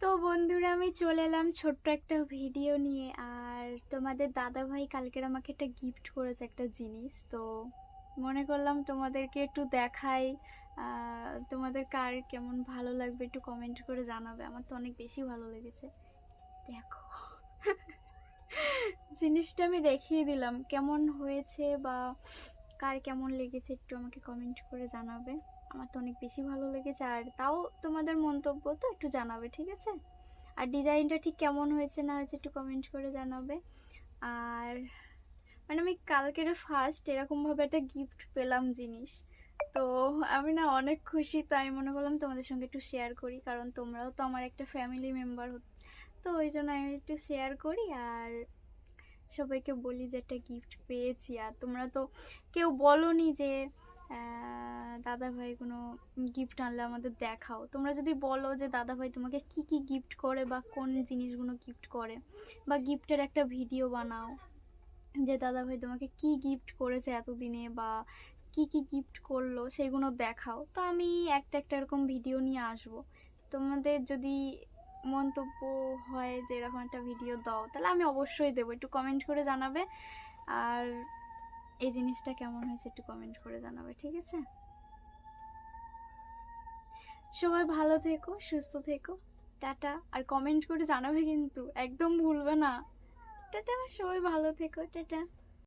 তো বন্ধুরা, আমি চলে এলাম ছোট্ট একটা ভিডিও নিয়ে। আর তোমাদের দাদা ভাই কালকের আমাকে একটা গিফট করেছে, একটা জিনিস। তো মনে করলাম তোমাদেরকে একটু দেখাই। তোমাদের কার কেমন ভালো লাগবে একটু কমেন্ট করে জানাবে। আমার তো অনেক বেশি ভালো লেগেছে। দেখো, জিনিসটা আমি দেখিয়ে দিলাম, কেমন হয়েছে বা কার কেমন লেগেছে একটু আমাকে কমেন্ট করে জানাবে। আমার তো অনেক বেশি ভালো লেগেছে, আর তাও তোমাদের মন্তব্য তো একটু জানাবে, ঠিক আছে? আর ডিজাইনটা ঠিক কেমন হয়েছে না হয়েছে একটু কমেন্ট করে জানাবে। আর মানে আমি কালকের ফার্স্ট এরকমভাবে একটা গিফট পেলাম জিনিস। তো আমি না অনেক খুশি, তাই মনে করলাম তোমাদের সঙ্গে একটু শেয়ার করি, কারণ তোমরাও তো আমার একটা ফ্যামিলি মেম্বার। তো ওই জন্য আমি একটু শেয়ার করি আর সবাইকে বলি যে একটা গিফট পেয়েছি। আর তোমরা তো কেউ বলোনি যে দাদা ভাই কোনো গিফট আনলে আমাদের দেখাও। তোমরা যদি বলো যে দাদা ভাই তোমাকে কি কি গিফট করে বা কোন জিনিসগুলো গিফট করে, বা গিফটের একটা ভিডিও বানাও যে দাদা ভাই তোমাকে কি গিফট করেছে এতদিনে, বা কি কি গিফট করলো সেগুলো দেখাও, তো আমি একটা একটা এরকম ভিডিও নিয়ে আসবো। তোমাদের যদি মন্তব্য হয় যে এরকম একটা ভিডিও দাও, তাহলে আমি অবশ্যই দেবো। একটু কমেন্ট করে জানাবে। আর এই জিনিসটা কেমন হয়েছে একটু কমেন্ট করে জানাবে, ঠিক আছে? সবাই ভালো থেকো, সুস্থ থেকো। টাটা। আর কমেন্ট করে জানাবে কিন্তু, একদম ভুলবে না। টাটা, সবাই ভালো থেকো, টাটা।